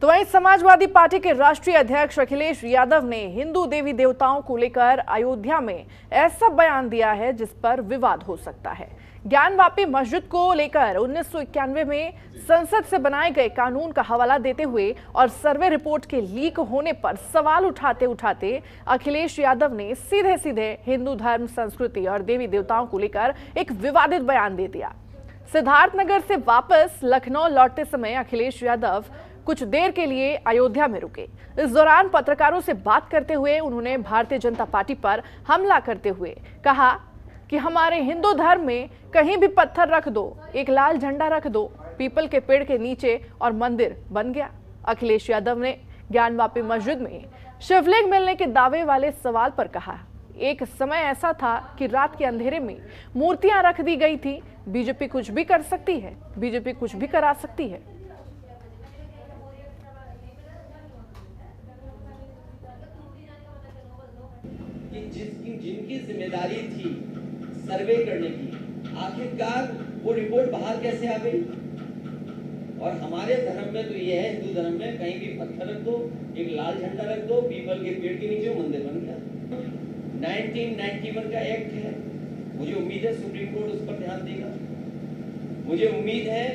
तो वहीं समाजवादी पार्टी के राष्ट्रीय अध्यक्ष अखिलेश यादव ने हिंदू देवी देवताओं को लेकर अयोध्या में ऐसा बयान दिया है जिस पर विवाद हो सकता है। ज्ञानवापी मस्जिद को लेकर 1991 में संसद से बनाए गए कानून का हवाला देते हुए और सर्वे रिपोर्ट के लीक होने पर सवाल उठाते उठाते अखिलेश यादव ने सीधे सीधे हिंदू धर्म, संस्कृति और देवी देवताओं को लेकर एक विवादित बयान दे दिया। सिद्धार्थनगर से वापस लखनऊ लौटते समय अखिलेश यादव कुछ देर के लिए अयोध्या में रुके। इस दौरान पत्रकारों से बात करते हुए उन्होंने भारतीय जनता पार्टी पर हमला करते हुए कहा कि हमारे हिंदू धर्म में कहीं भी पत्थर रख दो, एक लाल झंडा रख दो, पीपल के पेड़ के नीचे और मंदिर बन गया। अखिलेश यादव ने ज्ञानवापी मस्जिद में शिवलिंग मिलने के दावे वाले सवाल पर कहा, एक समय ऐसा था कि रात के अंधेरे में मूर्तियां रख दी गई थी। बीजेपी कुछ भी कर सकती है, बीजेपी कुछ भी करा सकती है। जिनकी जिम्मेदारी थी सर्वे करने की, आखिरकार वो रिपोर्ट बाहर कैसे आ गई? और हमारे धर्म में तो ये है, हिंदू धर्म में कहीं भी पत्थर रख दो, एक लाल झंडा रख दो, पीपल के पेड़ के नीचे मंदिर बन गया। 1991 का एक्ट है। मुझे उम्मीद है सुप्रीम कोर्ट उस पर ध्यान देगा। मुझे उम्मीद है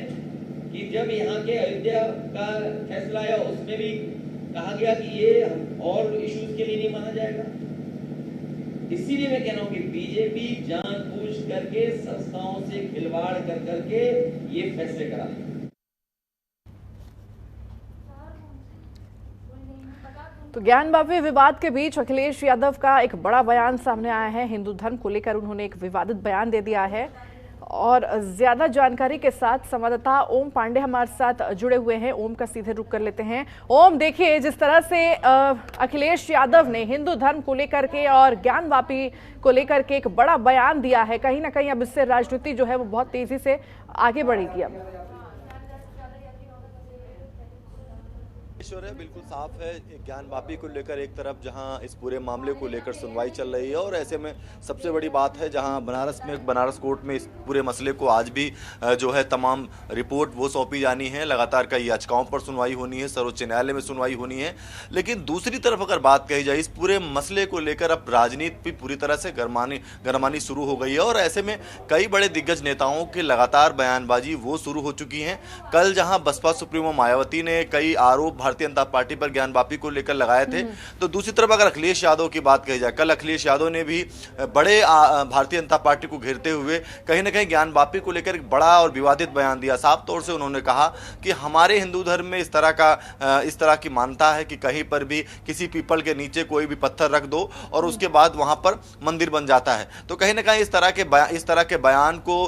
कि जब यहाँ के अयोध्या का फैसला आया उसमें भी कहा गया कि ये और इश्यूज के लिए नहीं माना जाएगा। इसीलिए मैं कह रहा हूं कि बीजेपी जानबूझ करके संस्थाओं से खिलवाड़ कर करके ये फैसले करा रही है। तो ज्ञानवापी विवाद के बीच अखिलेश यादव का एक बड़ा बयान सामने आया है। हिंदू धर्म को लेकर उन्होंने एक विवादित बयान दे दिया है। और ज्यादा जानकारी के साथ संवाददाता ओम पांडे हमारे साथ जुड़े हुए हैं। ओम का सीधे रुख कर लेते हैं। ओम, देखिए, जिस तरह से अखिलेश यादव ने हिंदू धर्म को लेकर के और ज्ञानवापी को लेकर के एक बड़ा बयान दिया है, कहीं ना कहीं अब इससे राजनीति जो है वो बहुत तेजी से आगे बढ़ेगी। अब है बिल्कुल साफ है। ज्ञानवापी को लेकर एक तरफ जहां इस पूरे मामले को लेकर सुनवाई चल रही है और ऐसे में सबसे बड़ी बात है जहां बनारस कोर्ट में इस पूरे मसले को आज भी जो है तमाम रिपोर्ट वो सौंपी जानी है। लगातार कई याचिकाओं पर सुनवाई होनी है, सर्वोच्च न्यायालय में सुनवाई होनी है। लेकिन दूसरी तरफ अगर बात कही जाए इस पूरे मसले को लेकर अब राजनीति भी पूरी तरह से गरमानी शुरू हो गई है और ऐसे में कई बड़े दिग्गज नेताओं की लगातार बयानबाजी वो शुरू हो चुकी है। कल जहां बसपा सुप्रीमो मायावती ने कई आरोप भारतीय जनता पार्टी पर ज्ञानवापी को लेकर लगाए थे, तो दूसरी तरफ अगर अखिलेश यादव की बात कही जाए, कल अखिलेश यादव ने भी बड़े भारतीय जनता पार्टी को घेरते हुए कहीं ना कहीं ज्ञानवापी को लेकर एक बड़ा और विवादित बयान दिया। साफ तौर से उन्होंने कहा कि हमारे हिंदू धर्म में इस तरह की मान्यता है कि कहीं पर भी किसी पीपल के नीचे कोई भी पत्थर रख दो और उसके बाद वहां पर मंदिर बन जाता है। तो कहीं ना कहीं इस तरह के बयान को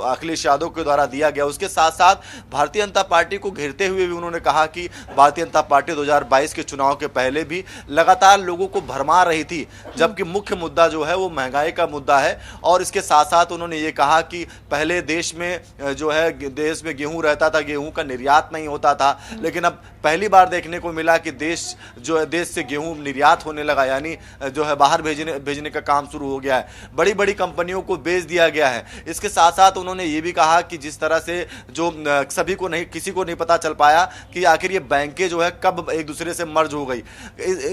अखिलेश यादव के द्वारा दिया गया। उसके साथ साथ भारतीय जनता पार्टी को घेरते हुए भी उन्होंने कहा कि भारतीय जनता पार्टी 2022 के चुनाव के पहले भी लगातार लोगों को भरमा रही थी, जबकि मुख्य मुद्दा जो है वो महंगाई का मुद्दा है। और इसके साथ साथ उन्होंने ये कहा कि पहले देश में गेहूं रहता था, गेहूं का निर्यात नहीं होता था, लेकिन अब पहली बार देखने को मिला कि देश से गेहूं निर्यात होने लगा, यानी जो है बाहर भेजने का काम शुरू हो गया है। बड़ी बड़ी कंपनियों को बेच दिया गया है। इसके साथ साथ उन्होंने ये भी कहा कि जिस तरह से जो किसी को नहीं पता चल पाया कि आखिर ये बैंकें जो है कब एक दूसरे से मर्ज हो गई।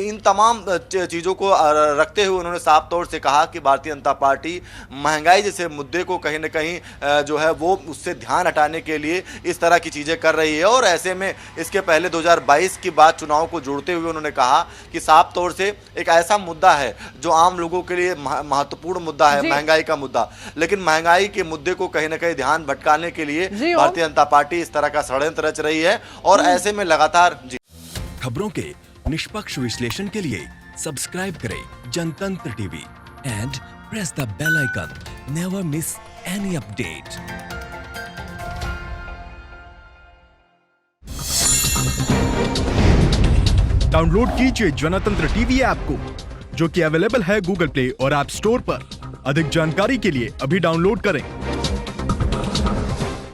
इन तमाम चीज़ों को रखते हुए उन्होंने साफ तौर से कहा कि भारतीय जनता पार्टी महंगाई जैसे मुद्दे को कहीं ना कहीं जो है वो उससे ध्यान हटाने के लिए इस तरह की चीज़ें कर रही है। और ऐसे में इसके पहले 2022 की बात चुनाव को जोड़ते हुए उन्होंने कहा कि साफ तौर से एक ऐसा मुद्दा है जो आम लोगों के लिए महत्वपूर्ण मुद्दा है, महंगाई का मुद्दा, लेकिन महंगाई के मुद्दे को कहीं ना कहीं ध्यान भटकाने के लिए भारतीय जनता पार्टी इस तरह का षड्यंत्र रच रही है। और ऐसे में लगातार खबरों के निष्पक्ष विश्लेषण के लिए सब्सक्राइब करें Jantantra TV and press the bell icon. Never miss any update. Download कीजिए जनतंत्र टीवी ऐप को, जो कि अवेलेबल है गूगल प्ले और ऐप स्टोर पर। अधिक जानकारी के लिए अभी डाउनलोड करें।